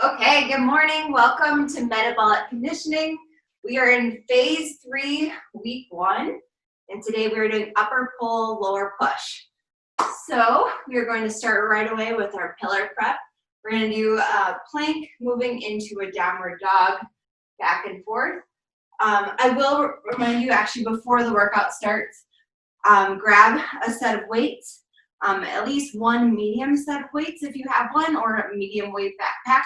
Okay, good morning. Welcome to Metabolic Conditioning. We are in phase 3, week 1, and today we're doing upper pull, lower push. So we are going to start right away with our pillar prep. We're going to do a plank moving into a downward dog, back and forth. I will remind you actually before the workout starts, grab a set of weights, at least one medium set of weights if you have one, or a medium weight backpack.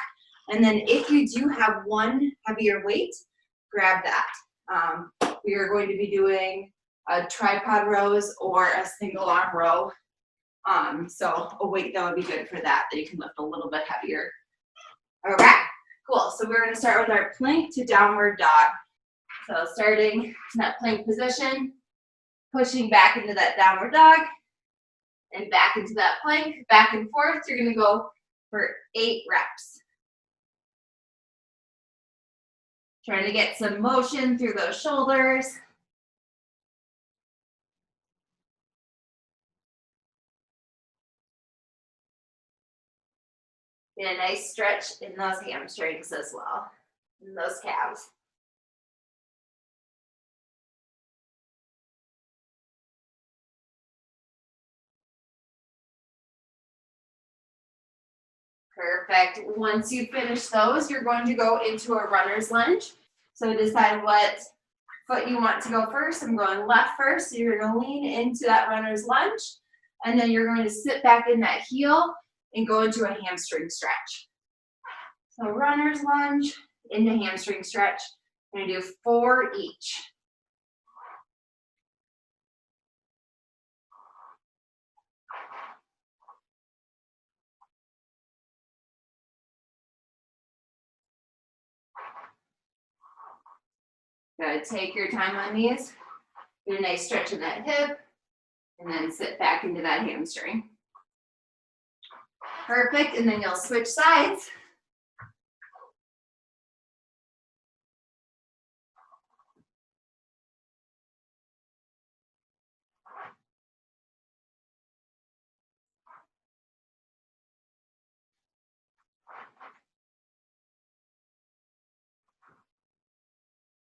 And then if you do have one heavier weight, grab that. We are going to be doing a tripod rows or a single arm row. So a weight that would be good for that you can lift a little bit heavier. Okay, cool. So we're going to start with our plank to downward dog. So starting in that plank position, pushing back into that downward dog, and back into that plank, back and forth. You're going to go for 8 reps. Trying to get some motion through those shoulders. Get a nice stretch in those hamstrings as well, and those calves. Perfect. Once you finish those, you're going to go into a runner's lunge. So decide what foot you want to go first. I'm going left first, so you're going to lean into that runner's lunge, and then you're going to sit back in that heel and go into a hamstring stretch. So runner's lunge into hamstring stretch. I'm going to do 4 each. Good. Take your time on these. Get a nice stretch in that hip, and then sit back into that hamstring. Perfect. And then you'll switch sides.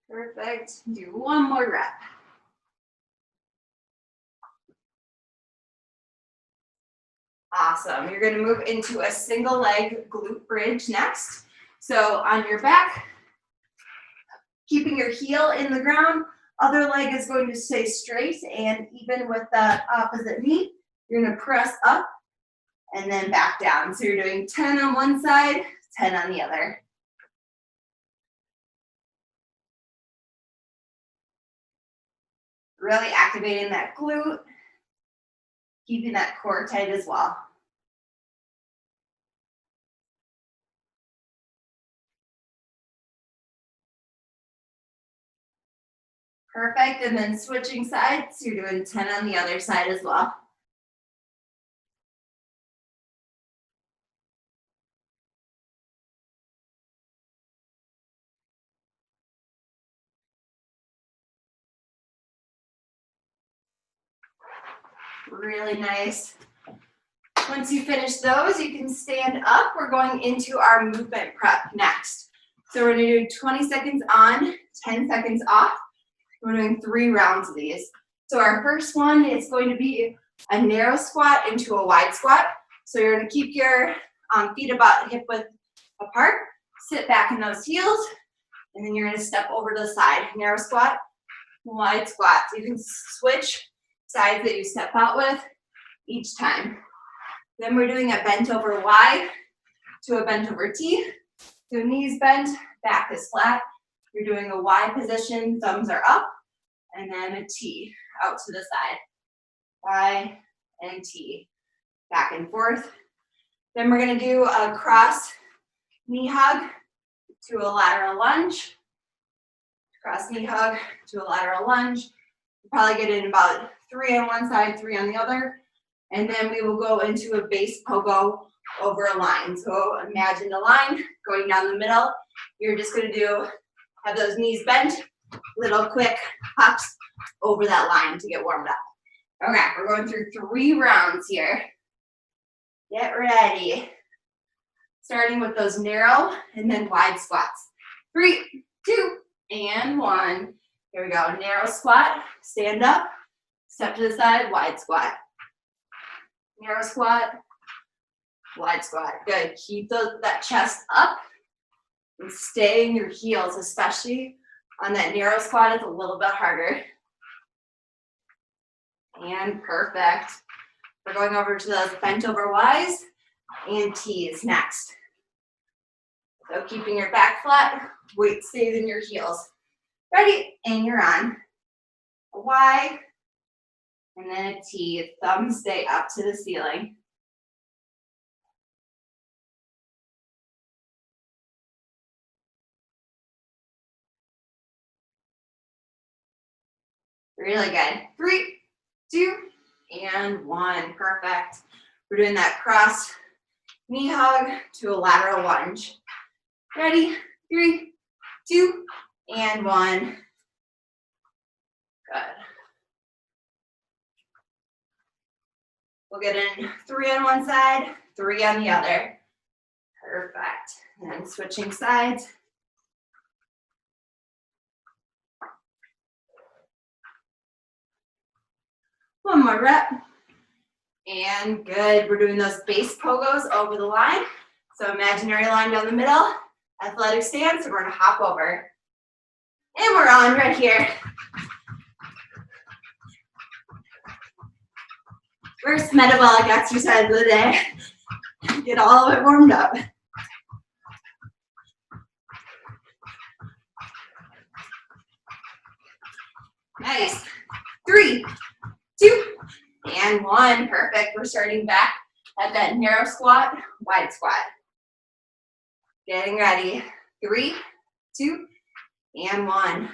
Perfect. Do one more rep. Awesome. You're going to move into a single leg glute bridge next. So on your back, keeping your heel in the ground, other leg is going to stay straight, and even with that opposite knee, you're going to press up and then back down. So you're doing 10 on one side, 10 on the other. Really activating that glute, keeping that core tight as well. Perfect, and then switching sides, you're doing 10 on the other side as well. Really nice. Once you finish those, you can stand up. We're going into our movement prep next. So we're going to do 20 seconds on, 10 seconds off. We're doing 3 rounds of these. So our first one is going to be a narrow squat into a wide squat. So you're going to keep your feet about hip width apart, sit back in those heels, and then you're going to step over to the side. Narrow squat, wide squat. So you can switch sides that you step out with each time. Then we're doing a bent over Y to a bent over T. So knees bent, back is flat. You're doing a Y position, thumbs are up, and then a T out to the side. Y and T, back and forth. Then we're going to do a cross knee hug to a lateral lunge. Cross knee hug to a lateral lunge. You'll probably get in about 3 on one side, 3 on the other. And then we will go into a base pogo over a line. So imagine a line going down the middle. You're just going to have those knees bent, little quick hops over that line to get warmed up. Okay, we're going through 3 rounds here. Get ready. Starting with those narrow and then wide squats. 3, 2, and 1. Here we go. Narrow squat, stand up, step to the side, wide squat. Narrow squat, wide squat. Good. Keep that chest up and stay in your heels, especially on that narrow squat. It's a little bit harder. And perfect. We're going over to those bent over Ys and Ts next. So keeping your back flat, weight stays in your heels. Ready? And you're on. A Y, and then a T. Thumbs stay up to the ceiling. Really good. 3, 2, and 1. Perfect. We're doing that cross knee hug to a lateral lunge. Ready? 3, 2, and 1. Good. We'll get in 3 on one side, 3 on the other. Perfect. And then switching sides. One more rep. And good. We're doing those base pogos over the line. So imaginary line down the middle, athletic stance, and we're gonna hop over. And we're on right here. First metabolic exercise of the day. Get all of it warmed up. Nice. 3, 2, and 1. Perfect. We're starting back at that narrow squat, wide squat. Getting ready. 3, 2, and 1.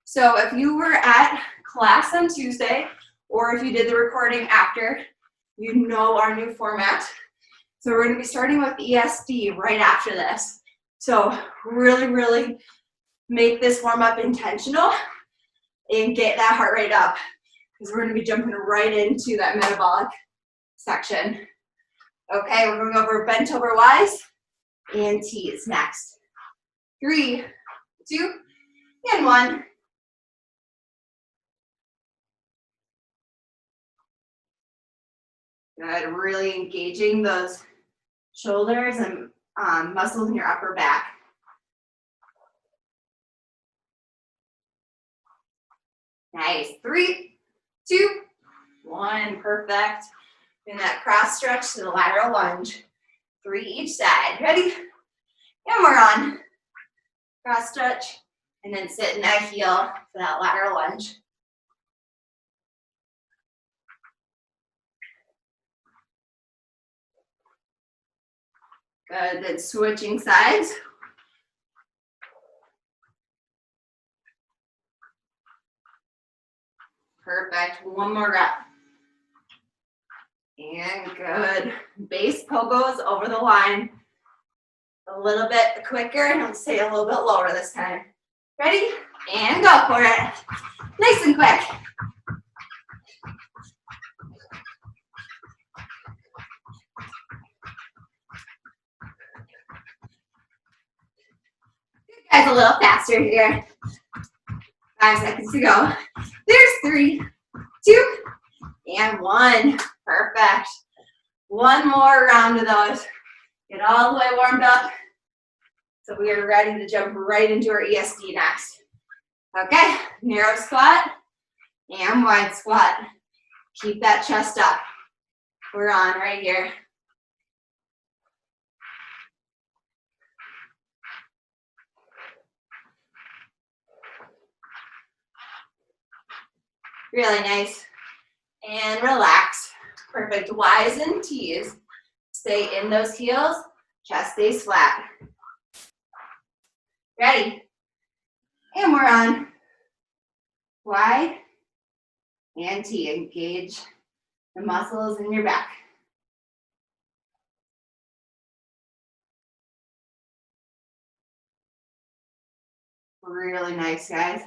So if you were at class on Tuesday, or if you did the recording after, you know our new format. So we're going to be starting with ESD right after this. So really, really make this warm up intentional and get that heart rate up, because we're going to be jumping right into that metabolic section. Okay, we're going over bent over Ys and Ts next. 3, 2, and 1. Good, really engaging those shoulders and muscles in your upper back. Nice. 3, 2, 1. Perfect. And that cross stretch to the lateral lunge. 3 each side. Ready? And we're on. Cross stretch. And then sit in that heel for that lateral lunge. Good. Then switching sides. Perfect. One more rep. And good. Base pogos over the line. A little bit quicker, and I'll stay a little bit lower this time. Ready? And go for it. Nice and quick. Guys, a little faster here. 5 seconds to go. There's 3, 2, and 1. Perfect. One more round of those. Get all the way warmed up. So we are ready to jump right into our ESD next. Okay, narrow squat and wide squat. Keep that chest up. We're on right here. Really nice. And relax. Perfect. Ys and Ts. Stay in those heels. Chest stays flat. Ready? And we're on. Y and T. Engage the muscles in your back. Really nice, guys.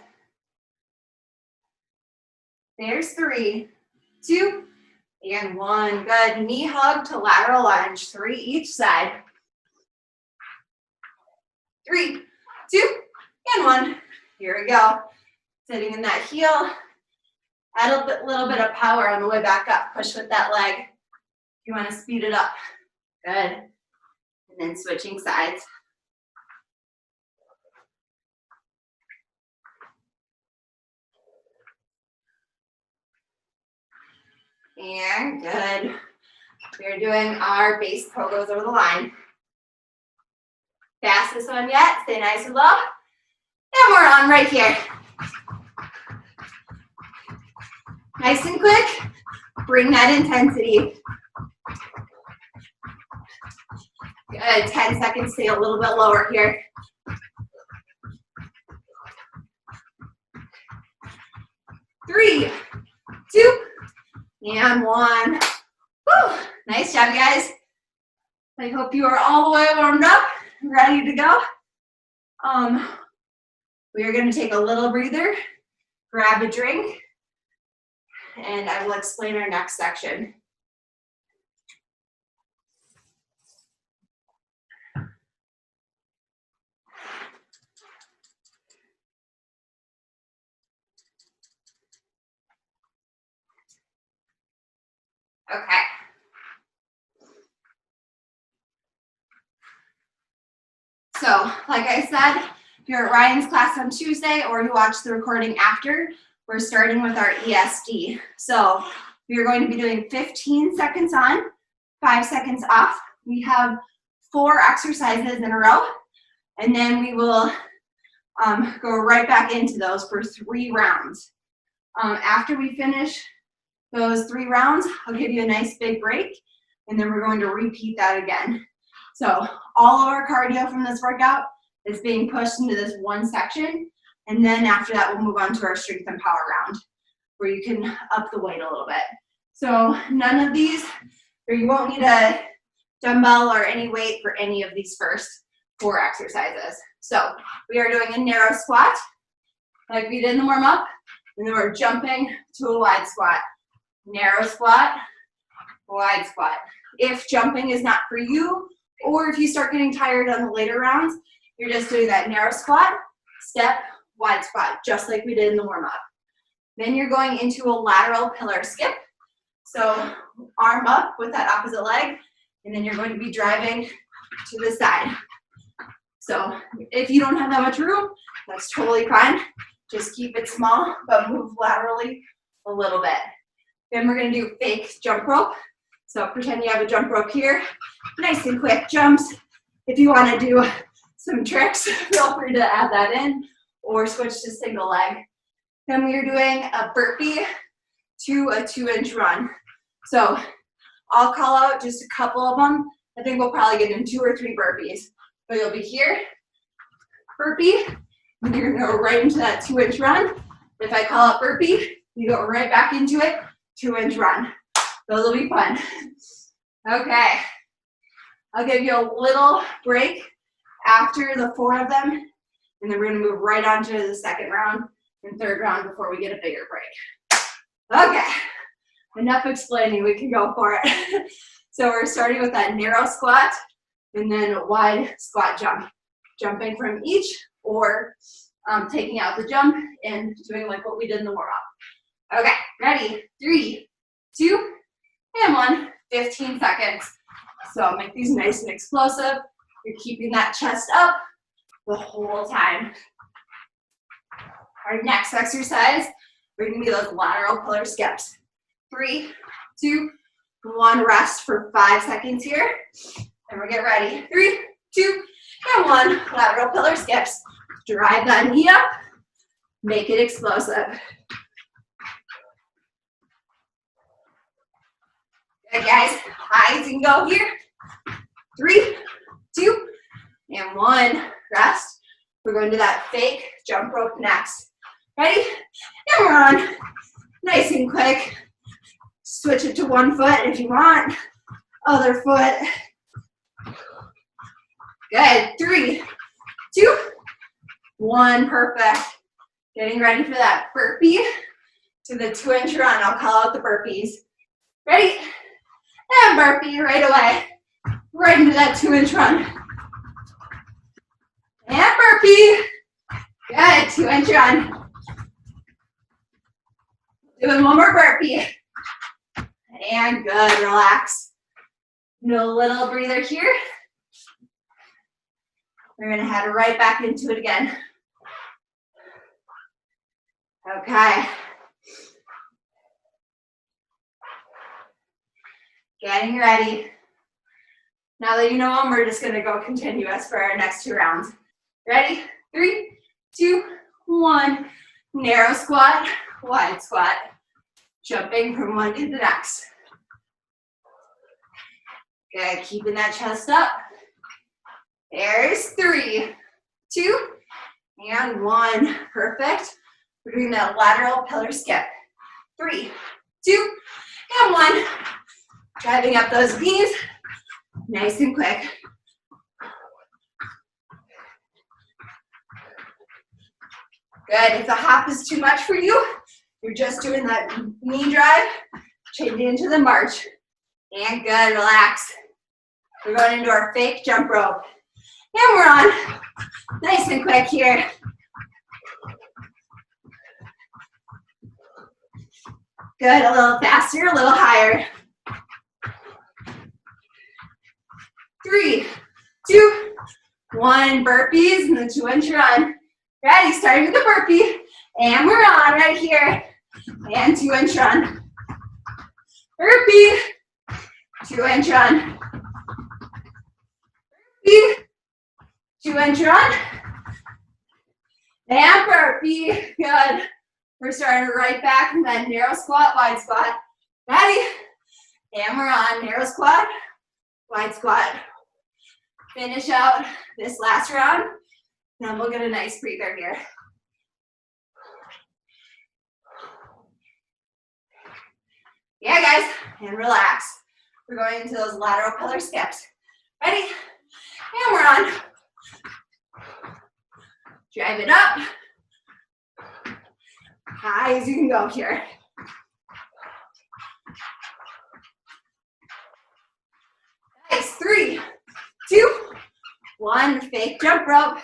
There's 3, 2, and 1. Good. Knee hug to lateral lunge. 3 each side. 3, 2, and 1. Here we go. Sitting in that heel. Add a little bit of power on the way back up. Push with that leg. If you want to speed it up. Good. And then switching sides. And good. We're doing our base pogos over the line. Fastest one yet. Stay nice and low. And we're on right here. Nice and quick. Bring that intensity. Good. 10 seconds. Stay a little bit lower here. 3, 2, and 1. Woo. Nice job, guys. I hope you are all the way warmed up, ready to go. We are going to take a little breather, grab a drink, and I will explain our next section. Okay. So, like I said, if you're at Ryan's class on Tuesday or you watch the recording after, we're starting with our ESD. So, we are going to be doing 15 seconds on, 5 seconds off. We have 4 exercises in a row, and then we will go right back into those for 3 rounds. After we finish those 3 rounds, I'll give you a nice big break, and then we're going to repeat that again. So all of our cardio from this workout is being pushed into this one section, and then after that we'll move on to our strength and power round, where you can up the weight a little bit. So none of these, or you won't need a dumbbell or any weight for any of these first 4 exercises. So we are doing a narrow squat, like we did in the warm-up, and then we're jumping to a wide squat. Narrow squat, wide squat. If jumping is not for you, or if you start getting tired on the later rounds, you're just doing that narrow squat, step, wide squat, just like we did in the warm-up. Then you're going into a lateral pillar skip. So arm up with that opposite leg, and then you're going to be driving to the side. So if you don't have that much room, that's totally fine. Just keep it small, but move laterally a little bit. Then we're going to do fake jump rope. So pretend you have a jump rope here. Nice and quick jumps. If you want to do some tricks, feel free to add that in or switch to single leg. Then we are doing a burpee to a 2-inch run. So I'll call out just a couple of them. I think we'll probably get in 2 or 3 burpees. But you'll be here, burpee, and you're going to go right into that 2-inch run. If I call out burpee, you go right back into it, 2-inch run. Those will be fun. Okay. I'll give you a little break after the 4 of them, and then we're going to move right on to the second round and third round before we get a bigger break. Okay. Enough explaining. We can go for it. So we're starting with that narrow squat and then a wide squat jump. Jumping from each or taking out the jump and doing like what we did in the warm-up. Okay, ready? 3, 2, and 1. 15 seconds. So make these nice and explosive. You're keeping that chest up the whole time. Our next exercise, we're going to do those lateral pillar skips. 3, 2, 1. Rest for 5 seconds here. And we'll get ready. 3, 2, and 1. Lateral pillar skips. Drive that knee up. Make it explosive. Good, guys. High as you can go here. 3, 2, and 1. Rest. We're going to that fake jump rope next. Ready? And we're on. Nice and quick. Switch it to one foot if you want. Other foot. Good. 3, 2, 1. Perfect. Getting ready for that burpee to the 2-inch run. I'll call out the burpees. Ready? And burpee right away. Right into that 2-inch run. And burpee. Good, 2-inch run. Doing one more burpee. And good, relax. Do a little breather here. We're gonna head right back into it again. Okay. Getting ready. Now that you know them, we're just gonna go continuous for our next 2 rounds. Ready? 3, 2, 1. Narrow squat, wide squat. Jumping from one to the next. Good, keeping that chest up. There's 3, 2, and 1. Perfect. We're doing that lateral pillar skip. 3, 2, and 1. Driving up those knees, nice and quick. Good, if the hop is too much for you, you're just doing that knee drive, change it into the march. And good, relax. We're going into our fake jump rope. And we're on. Nice and quick here. Good, a little faster, a little higher. 3, 2, 1, burpees and the 2-inch run. Ready, starting with the burpee. And we're on right here. And 2-inch run. Burpee, 2-inch run. Burpee, 2-inch run. And burpee, good. We're starting right back in that narrow squat, wide squat. Ready? And we're on narrow squat, wide squat. Finish out this last round. Then we'll get a nice breather here. Yeah, guys, and relax. We're going into those lateral pillar skips. Ready? And we're on. Drive it up. High as you can go here. Nice, 3, 2, 1, fake jump rope.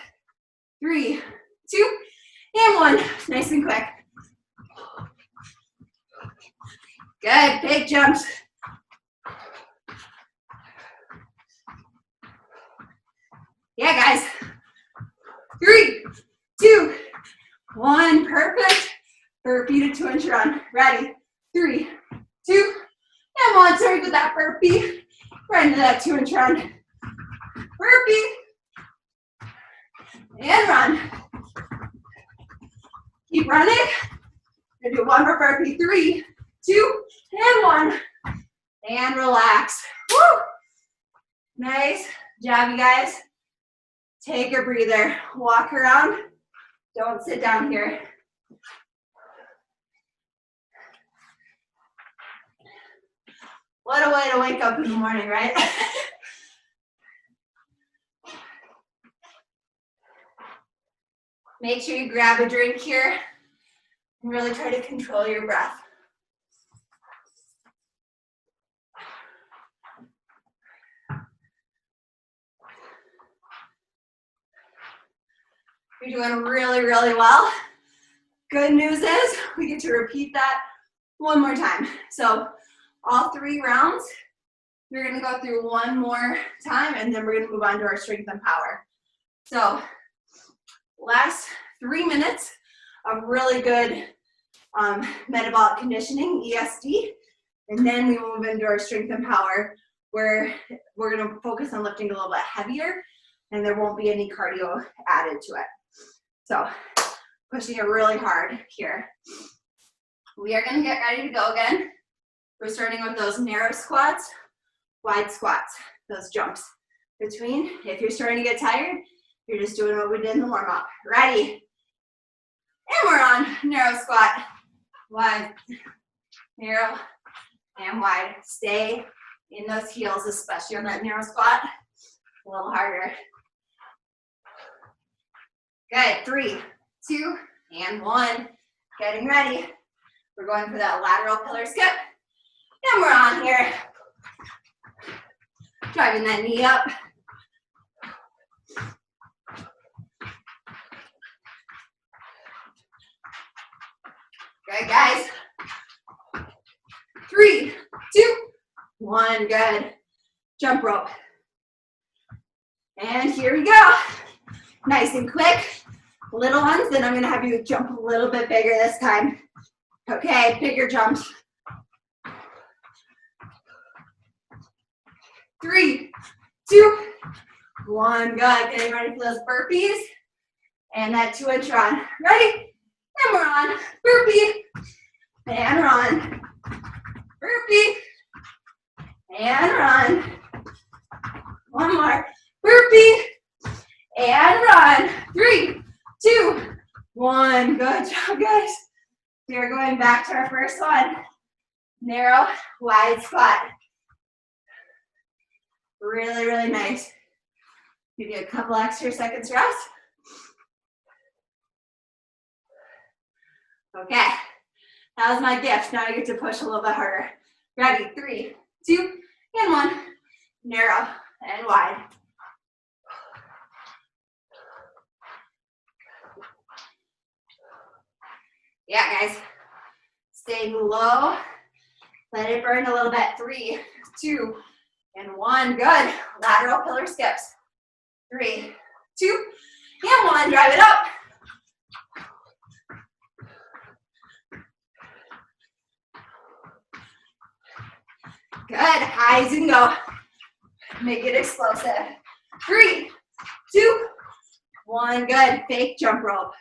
3, 2, and 1. Nice and quick. Good, big jumps. Yeah, guys. 3, 2, 1, perfect. Burpee to 2-inch run. Ready? 3, 2, and 1. Sorry with that burpee. Right into that 2-inch run. Burpee. And run. Keep running. Gonna do one more burpee. 3, 2, and 1. And relax. Woo! Nice job, you guys. Take a breather. Walk around. Don't sit down here. What a way to wake up in the morning, right? Make sure you grab a drink here and really try to control your breath. You're doing really, really well. Good news is we get to repeat that one more time. So all 3 rounds, we're gonna go through one more time and then we're gonna move on to our strength and power. So last 3 minutes of really good metabolic conditioning, ESD, and then we move into our strength and power where we're gonna focus on lifting a little bit heavier and there won't be any cardio added to it. So pushing it really hard here. We are gonna get ready to go again. We're starting with those narrow squats, wide squats, those jumps between. If you're starting to get tired, you're just doing what we did in the warm-up. Ready? And we're on narrow squat, wide, narrow, and wide. Stay in those heels, especially on that narrow squat. A little harder. Good, 3, 2, and 1. Getting ready. We're going for that lateral pillar skip. And we're on here. Driving that knee up. 1, good. Jump rope. And here we go. Nice and quick. Little ones, then I'm gonna have you jump a little bit bigger this time. Okay, bigger jumps. 3, 2, 1, good. Getting ready for those burpees. And that 2-inch run. Ready? And we're on. Burpee. And run. Burpee. And run. One more. Burpee. And run. 3, 2, 1. Good job, guys. We are going back to our first one. Narrow, wide squat. Really, really nice. Give you a couple extra seconds rest. Okay, that was my gift. Now you get to push a little bit harder. Ready? 3, 2, and 1. Narrow and wide. Yeah, guys. Stay low. Let it burn a little bit. 3, 2, and 1. Good. Lateral pillar skips. 3, 2, and 1. Drive it up. Good. Highs and go. Make it explosive. 3, 2, 1. Good. Fake jump rope.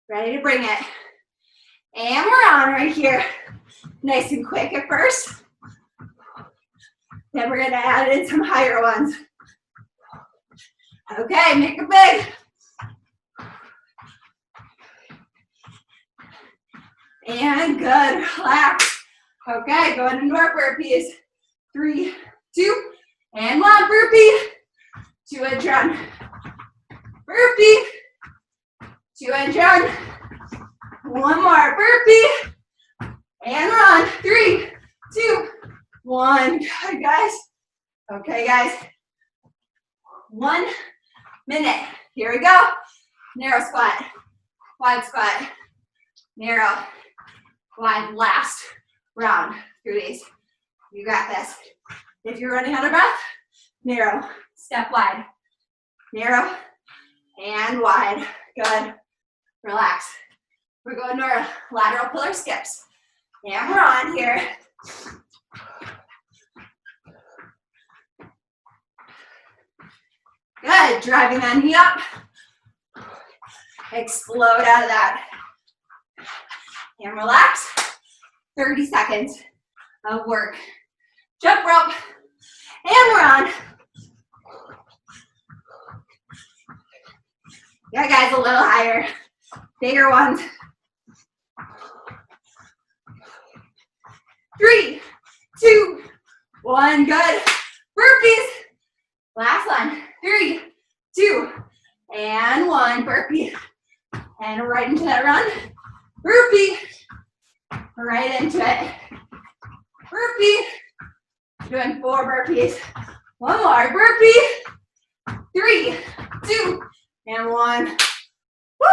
Ready to bring it. And we're on right here. Nice and quick at first. Then we're going to add in some higher ones. Okay, make it big. And good. Relax. Okay, going into our burpees. 3, 2, and 1. Burpee. 2-inch run. Burpee. 2-inch run. One more. Burpee. And run. 3, 2, 1. Good, guys. Okay, guys. 1 minute. Here we go. Narrow squat. Wide squat. Narrow. Wide. Last round through these. You got this. If you're running out of breath, narrow. Step wide. Narrow and wide. Good. Relax. We're going to our lateral pillar skips. And we're on here. Good. Driving that knee up. Explode out of that. And relax. 30 seconds of work. Jump rope. And we're on. Yeah, guys, a little higher. Bigger ones. 3, 2, 1. Good. Burpees. Last one. 3, 2, and 1. Burpee. And right into that run. Burpee. Right into it. Burpee. Doing 4 burpees. One more. Burpee. 3, 2, and 1. Woo!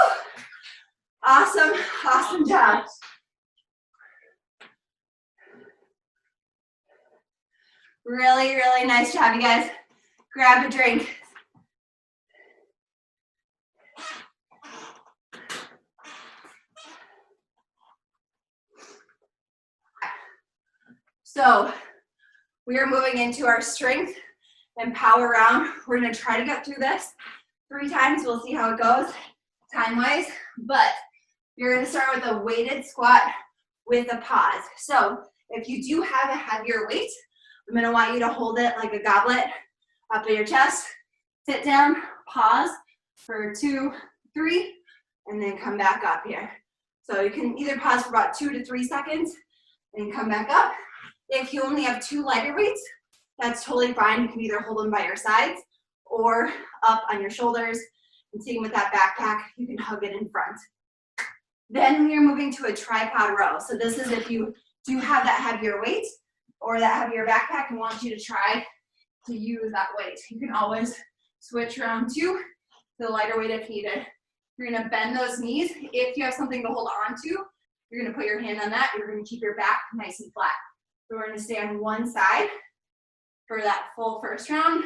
Awesome. Awesome job. Really, really nice job, you guys. Grab a drink. So we are moving into our strength and power round. We're going to try to get through this 3 times. We'll see how it goes time-wise. But you're going to start with a weighted squat with a pause. So if you do have a heavier weight, I'm going to want you to hold it like a goblet up in your chest. Sit down, pause for 2, 3, and then come back up here. So you can either pause for about 2 to 3 seconds and come back up. If you only have 2 lighter weights, that's totally fine. You can either hold them by your sides or up on your shoulders. And same with that backpack, you can hug it in front. Then we are moving to a tripod row. So this is if you do have that heavier weight or that heavier backpack and want you to try to use that weight. You can always switch around to the lighter weight if needed. You're gonna bend those knees. If you have something to hold on to, you're gonna put your hand on that. You're gonna keep your back nice and flat. So we're gonna stay on one side for that full first round,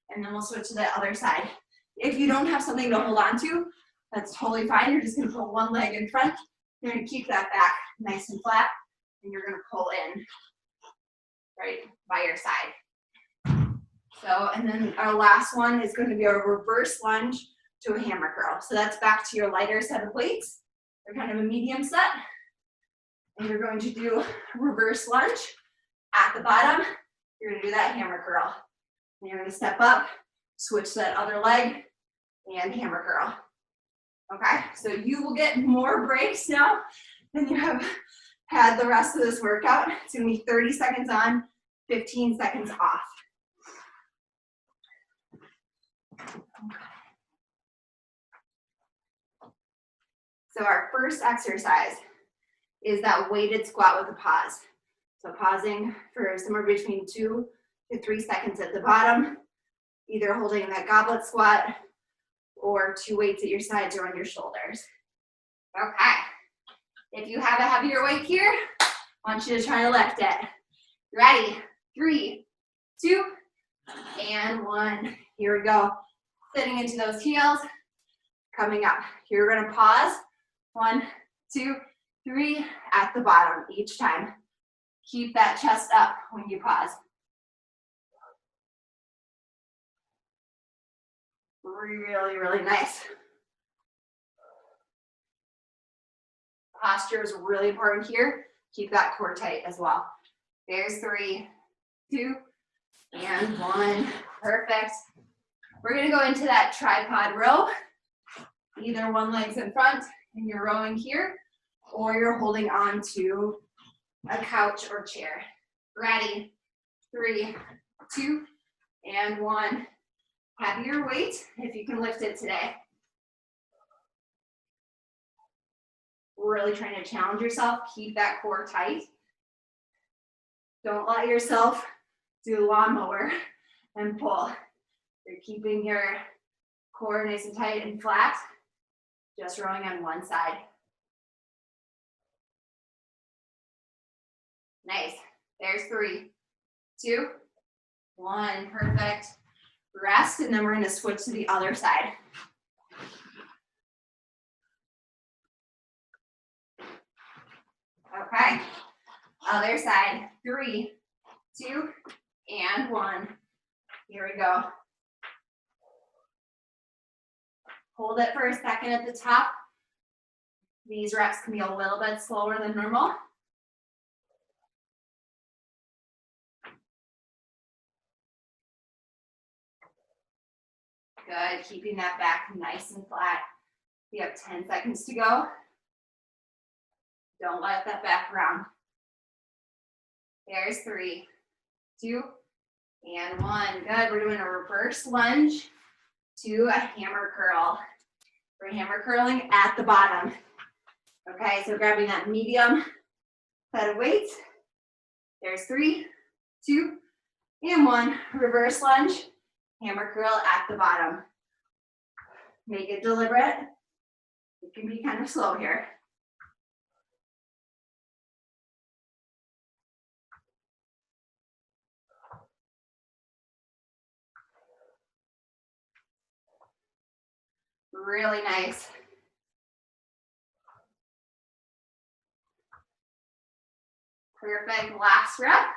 and then we'll switch to the other side. If you don't have something to hold on to, that's totally fine. You're just gonna put one leg in front. You're gonna keep that back nice and flat, and you're gonna pull in right by your side. So, and then our last one is going to be a reverse lunge to a hammer curl. So that's back to your lighter set of weights. They're kind of a medium set. And you're going to do reverse lunge at the bottom. You're going to do that hammer curl. And you're going to step up, switch that other leg, and hammer curl. Okay, so you will get more breaks now than you have had the rest of this workout. It's going to be 30 seconds on, 15 seconds off. So our first exercise is that weighted squat with a pause. So pausing for somewhere between 2 to 3 seconds at the bottom, either holding that goblet squat or 2 weights at your sides or on your shoulders. Okay, if you have a heavier weight here, I want you to try to lift it. Ready? 3, 2, and 1. Here we go. Sitting into those heels, coming up. You're gonna pause. 1, 2, 3 at the bottom each time. Keep that chest up when you pause. Really, really nice. Posture is really important here. Keep that core tight as well. There's 3, 2, and 1. Perfect. We're gonna go into that tripod row. Either one leg's in front and you're rowing here, or you're holding on to a couch or chair. Ready? 3, 2, and 1. Heavier weight if you can lift it today. Really trying to challenge yourself. Keep that core tight. Don't let yourself do lawnmower and pull. You're keeping your core nice and tight and flat. Just rowing on one side. Nice. There's 3, 2, 1. Perfect. Rest, and then we're going to switch to the other side. Okay. Other side. 3, 2, and 1. Here we go. Hold it for a second at the top. These reps can be a little bit slower than normal. Good, keeping that back nice and flat. You have 10 seconds to go. Don't let that back round. There's 3, 2, and 1. Good, we're doing a reverse lunge to a hammer curl. We're hammer curling at the bottom. Okay, so grabbing that medium set of weights. There's 3, 2, and 1. Reverse lunge, hammer curl at the bottom. Make it deliberate. It can be kind of slow here. Really nice. Perfect, last rep.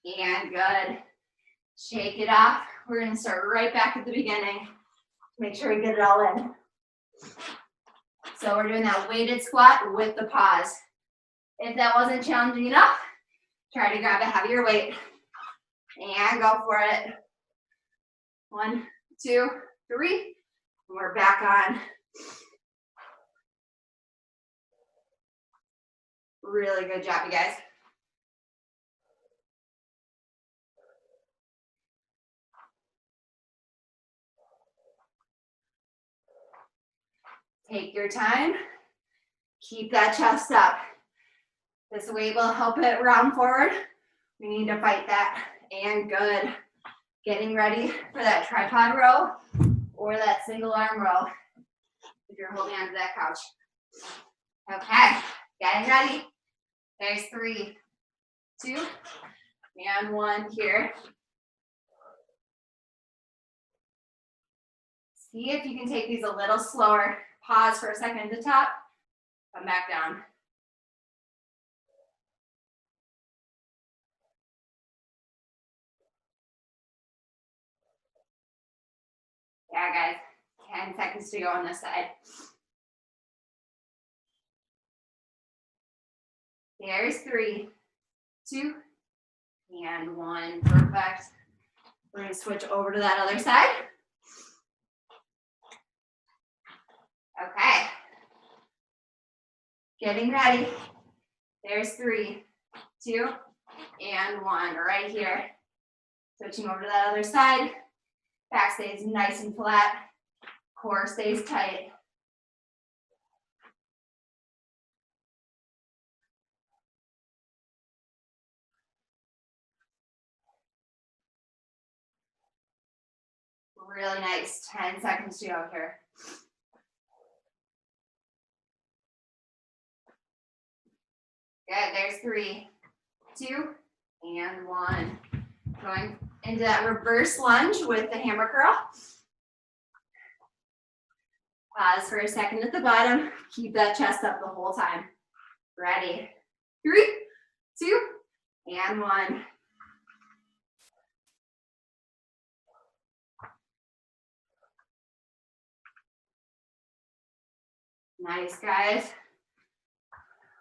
And good. Shake it off. We're gonna start right back at the beginning. Make sure we get it all in. So we're doing that weighted squat with the pause. If that wasn't challenging enough, try to grab a heavier weight. And go for it. 1, 2, 3. We're back on. Really good job, you guys. Take your time. Keep that chest up. This weight will help it round forward. We need to fight that. And good. Getting ready for that tripod row or that single arm row if you're holding onto that couch. Okay, getting ready. There's 3, 2, and 1 here. See if you can take these a little slower. Pause for a second at the top, come back down. Yeah, guys, 10 seconds to go on this side. There's 3, 2, and 1. Perfect. We're gonna switch over to that other side. Okay. Getting ready. There's 3, 2, and 1 right here. Switching over to that other side. Back stays nice and flat. Core stays tight. Really nice. 10 seconds to go here. Good. There's 3, 2, and 1. Going into that reverse lunge with the hammer curl. Pause for a second at the bottom. Keep that chest up the whole time. Ready. 3, 2, and 1. Nice, guys.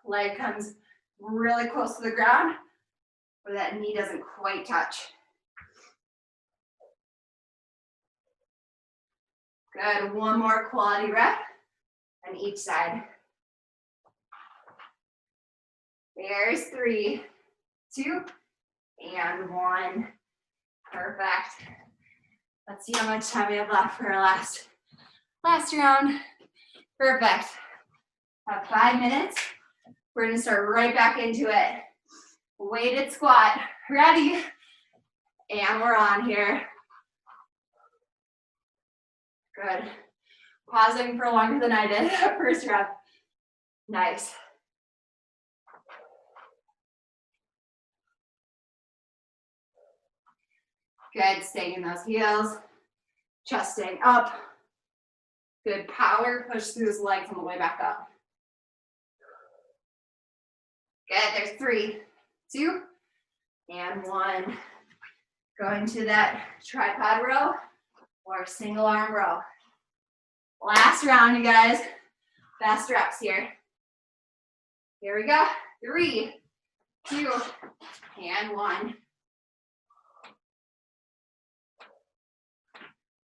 Leg comes really close to the ground where that knee doesn't quite touch. Good. One more quality rep on each side. There's 3, 2, and 1. Perfect. Let's see how much time we have left for our last round. Perfect. Have 5 minutes. We're gonna start right back into it. Weighted squat. Ready? And we're on here. Good. Pausing for longer than I did. First rep. Nice. Good. Staying in those heels. Chest staying up. Good power. Push through those legs on the way back up. Good. There's 3, 2, and 1. Going to that tripod row or single arm row. Last round, you guys. Best reps here. Here we go. 3, 2, and 1.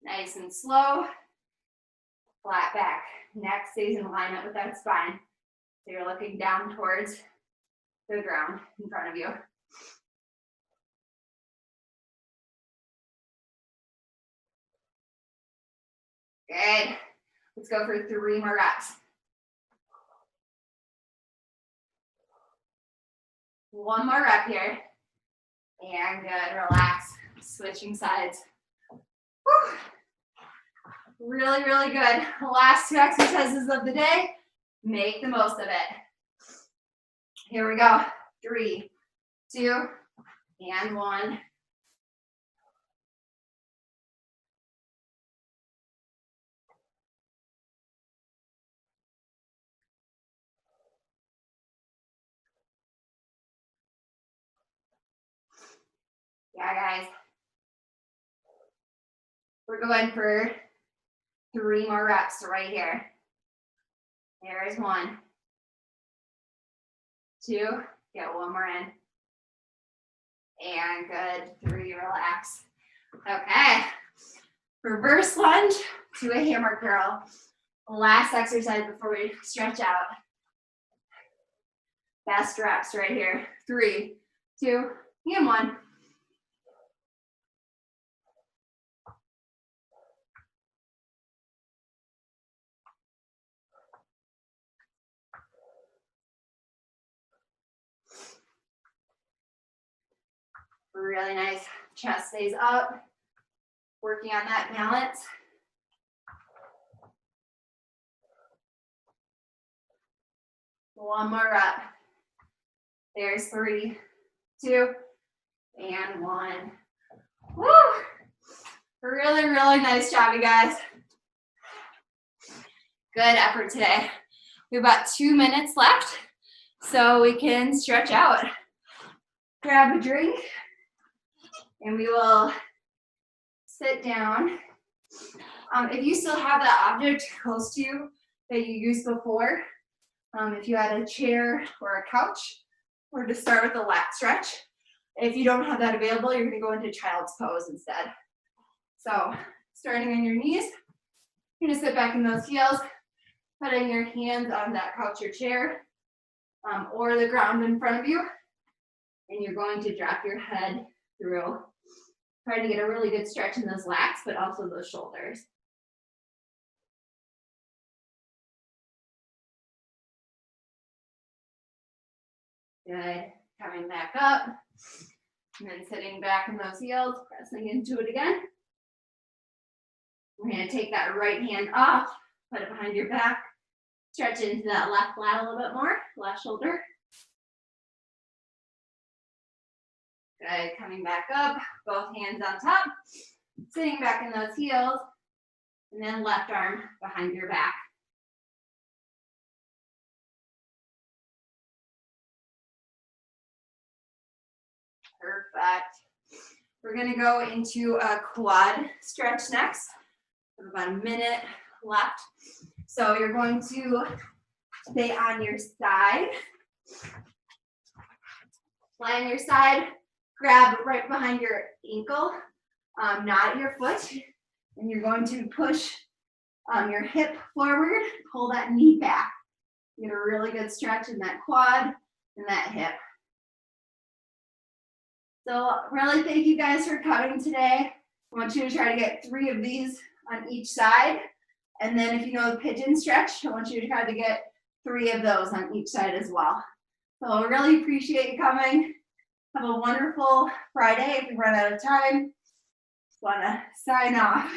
Nice and slow. Flat back. Neck stays in alignment with that spine. So you're looking down towards the ground in front of you. Good. Let's go for 3 more reps. 1 more rep here. And good. Relax. Switching sides. Whew. Really, really good. Last 2 exercises of the day. Make the most of it. Here we go. 3, 2, and 1. Yeah, guys. We're going for 3 more reps right here. There is 1, 2, get 1 more in. And good, 3, relax. Okay, reverse lunge to a hammer curl. Last exercise before we stretch out. Best reps right here. 3, 2, and 1. Really nice. Chest stays up. Working on that balance. One more rep. There's 3, 2, and 1. Woo! Really, really nice job, you guys. Good effort today. We have about 2 minutes left, so we can stretch out. Grab a drink, and we will sit down. If you still have that object close to you that you used before, if you had a chair or a couch, we're going to start with a lat stretch. If you don't have that available, you're going to go into child's pose instead. So starting on your knees, you're going to sit back in those heels, putting your hands on that couch or chair or the ground in front of you, and you're going to drop your head through. Try to get a really good stretch in those lats, but also those shoulders. Good. Coming back up, and then sitting back in those heels, pressing into it again. We're going to take that right hand off, put it behind your back, stretch into that left lat a little bit more, left shoulder. Good. Coming back up, both hands on top, sitting back in those heels, and then left arm behind your back. Perfect. We're going to go into a quad stretch next. We have about a minute left. So you're going to stay on your side. Lie on your side, grab right behind your ankle, not your foot, and you're going to push your hip forward, pull that knee back. Get a really good stretch in that quad and that hip. So really thank you guys for coming today. I want you to try to get 3 of these on each side. And then if you know the pigeon stretch, I want you to try to get 3 of those on each side as well. So I really appreciate you coming. Have a wonderful Friday. If we run out of time, just want to sign off.